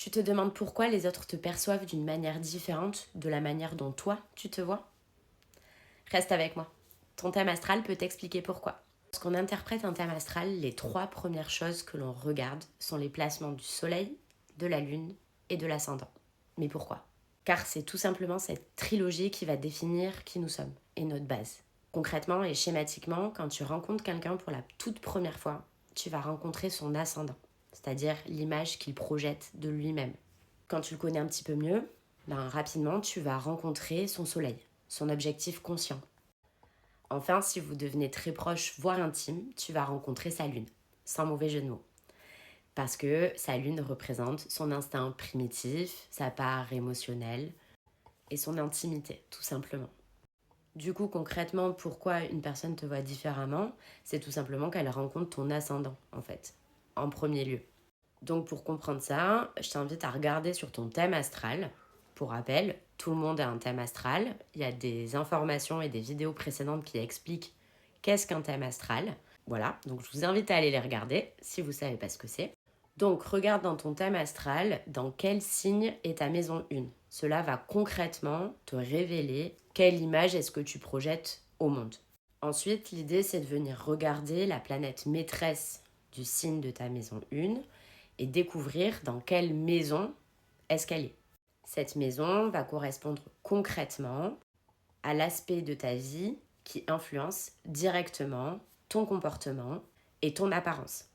Tu te demandes pourquoi les autres te perçoivent d'une manière différente de la manière dont toi, tu te vois? Reste avec moi. Ton thème astral peut t'expliquer pourquoi. Lorsqu'on interprète un thème astral, les 3 premières choses que l'on regarde sont les placements du soleil, de la lune et de l'ascendant. Mais pourquoi? Car c'est tout simplement cette trilogie qui va définir qui nous sommes et notre base. Concrètement et schématiquement, quand tu rencontres quelqu'un pour la toute première fois, tu vas rencontrer son ascendant, c'est-à-dire l'image qu'il projette de lui-même. Quand tu le connais un petit peu mieux, rapidement, tu vas rencontrer son soleil, son objectif conscient. Enfin, si vous devenez très proche, voire intime, tu vas rencontrer sa lune, sans mauvais jeu de mots. Parce que sa lune représente son instinct primitif, sa part émotionnelle et son intimité, tout simplement. Du coup, concrètement, pourquoi une personne te voit différemment? C'est tout simplement qu'elle rencontre ton ascendant, en fait, en premier lieu. Donc pour comprendre ça, je t'invite à regarder sur ton thème astral. Pour rappel, tout le monde a un thème astral. Il y a des informations et des vidéos précédentes qui expliquent qu'est-ce qu'un thème astral. Voilà, donc je vous invite à aller les regarder si vous ne savez pas ce que c'est. Donc regarde dans ton thème astral dans quel signe est ta maison 1. Cela va concrètement te révéler quelle image est-ce que tu projettes au monde. Ensuite, l'idée c'est de venir regarder la planète maîtresse du signe de ta maison 1 et découvrir dans quelle maison est-ce qu'elle est. Cette maison va correspondre concrètement à l'aspect de ta vie qui influence directement ton comportement et ton apparence.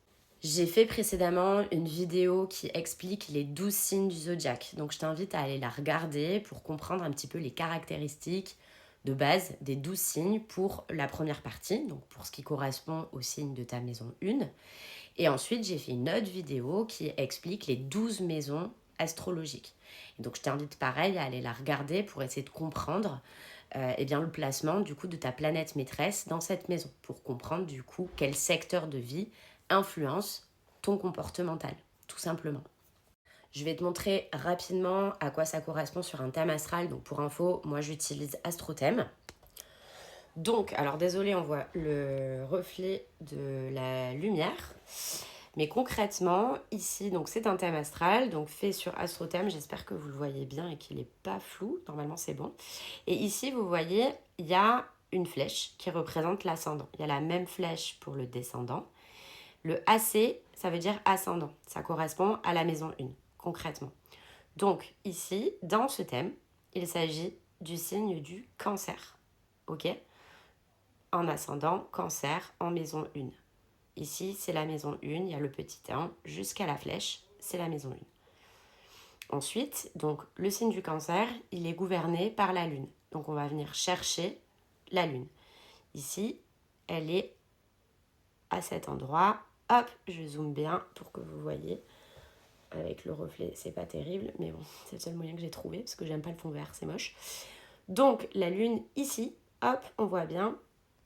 J'ai fait précédemment une vidéo qui explique les 12 signes du zodiaque, donc je t'invite à aller la regarder pour comprendre un petit peu les caractéristiques de base des 12 signes pour la première partie, donc pour ce qui correspond au signe de ta maison 1. Et ensuite, j'ai fait une autre vidéo qui explique les 12 maisons astrologiques. Et donc, je t'invite pareil à aller la regarder pour essayer de comprendre le placement du coup de ta planète maîtresse dans cette maison, pour comprendre du coup quel secteur de vie influence ton comportemental, tout simplement. Je vais te montrer rapidement à quoi ça correspond sur un thème astral. Donc pour info, moi j'utilise AstroThème. Donc, alors désolé, on voit le reflet de la lumière. Mais concrètement, ici, donc c'est un thème astral, donc fait sur AstroThème. J'espère que vous le voyez bien et qu'il n'est pas flou. Normalement, c'est bon. Et ici, vous voyez, il y a une flèche qui représente l'ascendant. Il y a la même flèche pour le descendant. Le AC, ça veut dire ascendant. Ça correspond à la maison 1, concrètement. Donc, ici, dans ce thème, il s'agit du signe du cancer. OK? En ascendant, cancer, en maison 1. Ici, c'est la maison 1, il y a le petit 1 jusqu'à la flèche, c'est la maison 1. Ensuite, donc, le signe du cancer, il est gouverné par la lune. Donc, on va venir chercher la lune. Ici, elle est à cet endroit. Hop, je zoome bien pour que vous voyez. Avec le reflet, c'est pas terrible, mais bon, c'est le seul moyen que j'ai trouvé parce que j'aime pas le fond vert, c'est moche. Donc, la lune ici, hop, on voit bien.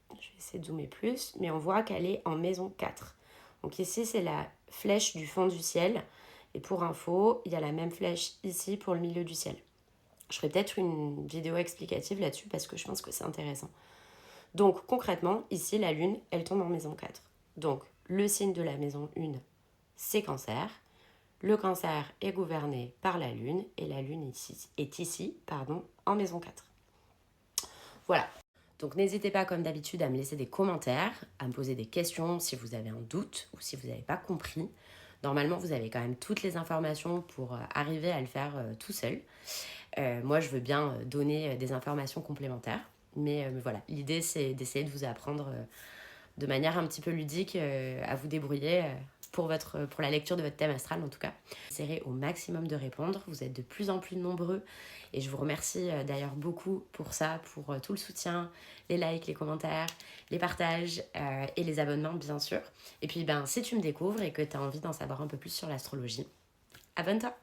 Je vais essayer de zoomer plus, mais on voit qu'elle est en maison 4. Donc ici, c'est la flèche du fond du ciel. Et pour info, il y a la même flèche ici pour le milieu du ciel. Je ferai peut-être une vidéo explicative là-dessus parce que je pense que c'est intéressant. Donc concrètement, ici, la lune, elle tombe en maison 4. Donc le signe de la maison 1, c'est cancer. Le cancer est gouverné par la lune et la lune est ici en maison 4. Voilà. Donc n'hésitez pas comme d'habitude à me laisser des commentaires, à me poser des questions si vous avez un doute ou si vous n'avez pas compris. Normalement, vous avez quand même toutes les informations pour arriver à le faire tout seul. Moi, je veux bien donner des informations complémentaires. Mais voilà, l'idée, c'est d'essayer de vous apprendre de manière un petit peu ludique à vous débrouiller pour la lecture de votre thème astral en tout cas. J'essaierai au maximum de répondre. Vous êtes de plus en plus nombreux et je vous remercie d'ailleurs beaucoup pour ça, pour tout le soutien, les likes, les commentaires, les partages et les abonnements bien sûr. Et puis si tu me découvres et que tu as envie d'en savoir un peu plus sur l'astrologie, abonne-toi!